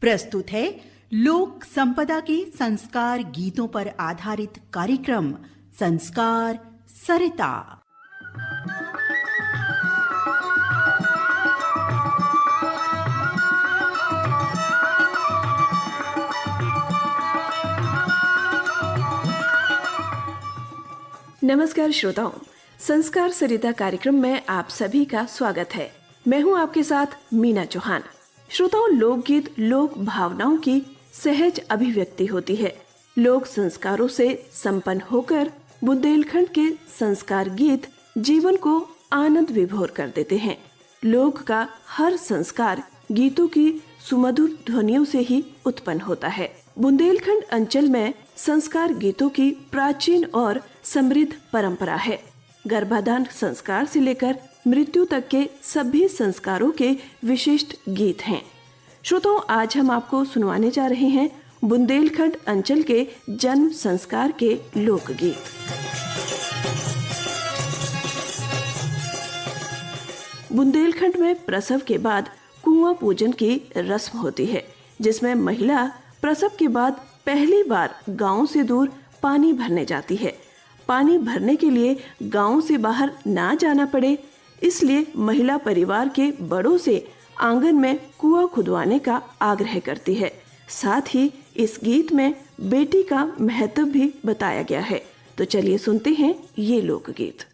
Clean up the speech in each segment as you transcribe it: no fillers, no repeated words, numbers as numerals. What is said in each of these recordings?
प्रस्तुत है लोक संपदा के संस्कार गीतों पर आधारित कार्यक्रम संस्कार सरिता। नमस्कार श्रोताओं, संस्कार सरिता कार्यक्रम में आप सभी का स्वागत है। मैं हूं आपके साथ मीना चौहान। श्रोताओं, लोकगीत लोक भावनाओं की सहज अभिव्यक्ति होती है। लोक संस्कारों से संपन्न होकर बुंदेलखंड के संस्कार गीत जीवन को आनंद विभोर कर देते हैं। लोक का हर संस्कार गीतों की सुमधुर ध्वनियों से ही उत्पन्न होता है। बुंदेलखंड अंचल में संस्कार गीतों की प्राचीन और समृद्ध परंपरा है। गर्भाधान संस्कार से लेकर मृत्यु तक के सभी संस्कारों के विशिष्ट गीत हैं। श्रोताओं, आज हम आपको सुनवाने जा रहे हैं बुंदेलखंड अंचल के जन्म संस्कार के लोकगीत। बुंदेलखंड में प्रसव के बाद कुआं पूजन की रस्म होती है, जिसमें महिला प्रसव के बाद पहली बार गांव से दूर पानी भरने जाती है। पानी भरने के लिए गांव से बाहर ना जाना पड़े, इसलिए महिला परिवार के बड़ों से आंगन में कुआं खुदवाने का आग्रह करती है। साथ ही इस गीत में बेटी का महत्व भी बताया गया है। तो चलिए सुनते हैं ये लोकगीत।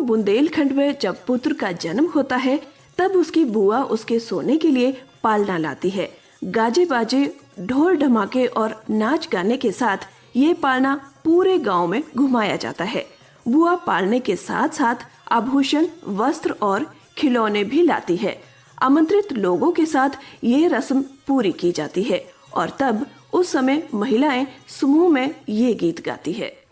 बुंदेलखंड में जब पुत्र का जन्म होता है तब उसकी बुआ उसके सोने के लिए पालना लाती है। गाजे बाजे, ढोल ढमाके और नाच गाने के साथ ये पालना पूरे गांव में घुमाया जाता है। बुआ पालने के साथ साथ आभूषण, वस्त्र और खिलौने भी लाती है। आमंत्रित लोगों के साथ ये रस्म पूरी की जाती है और तब उस समय महिलाएं समूह में ये गीत गाती है।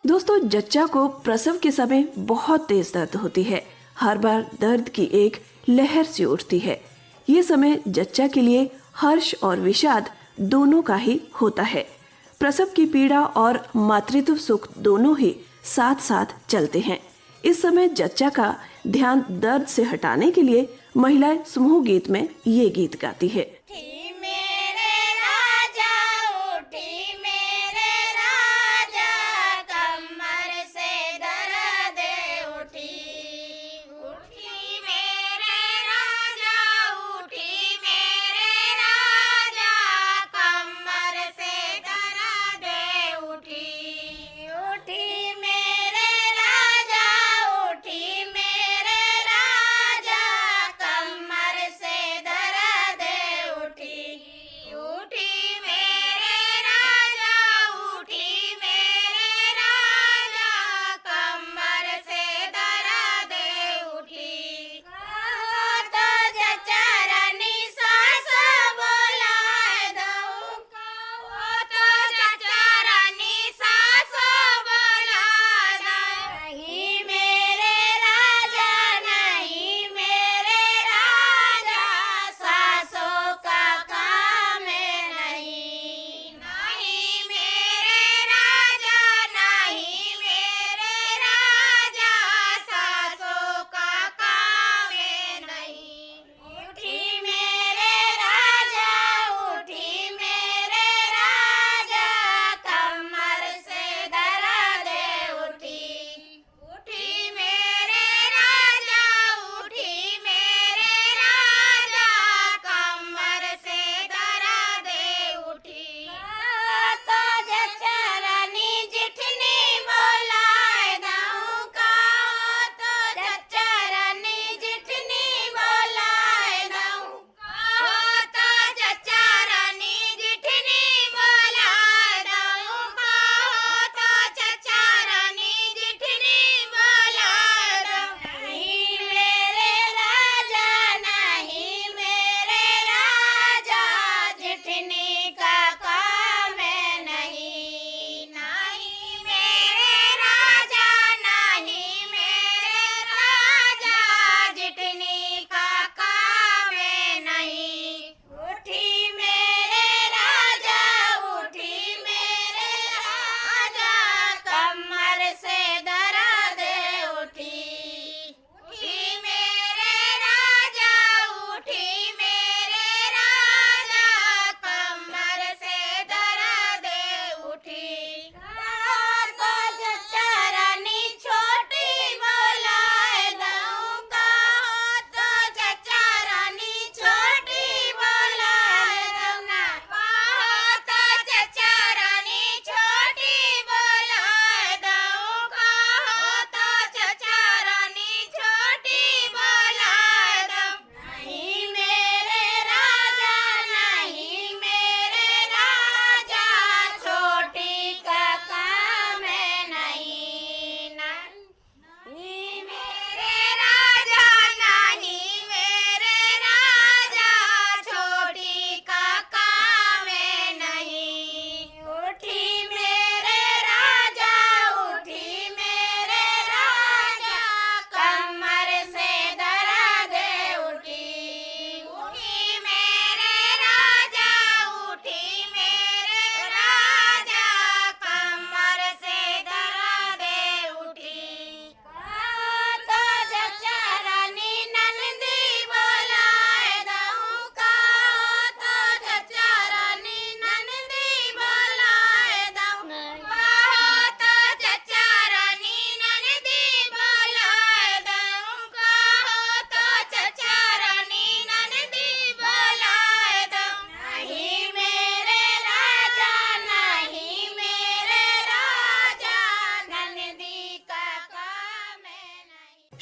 दोस्तों, जच्चा को प्रसव के समय बहुत तेज दर्द होती है। हर बार दर्द की एक लहर सी उठती है। ये समय जच्चा के लिए हर्ष और विषाद दोनों का ही होता है। प्रसव की पीड़ा और मातृत्व सुख दोनों ही साथ साथ चलते हैं। इस समय जच्चा का ध्यान दर्द से हटाने के लिए महिलाएं समूह गीत में ये गीत गाती है।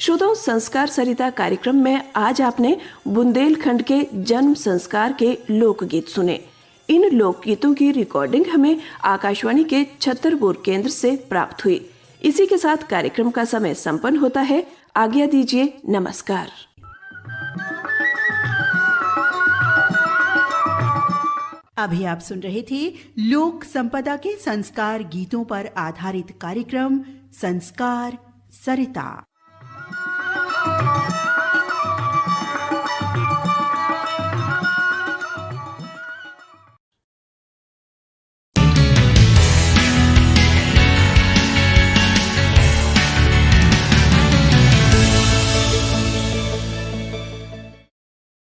श्रोताओं, संस्कार सरिता कार्यक्रम में आज आपने बुंदेलखंड के जन्म संस्कार के लोकगीत सुने। इन लोकगीतों की रिकॉर्डिंग हमें आकाशवाणी के छतरपुर केंद्र से प्राप्त हुई। इसी के साथ कार्यक्रम का समय संपन्न होता है। आज्ञा दीजिए, नमस्कार। अभी आप सुन रहे थे लोक संपदा के संस्कार गीतों पर आधारित कार्यक्रम संस्कार सरिता।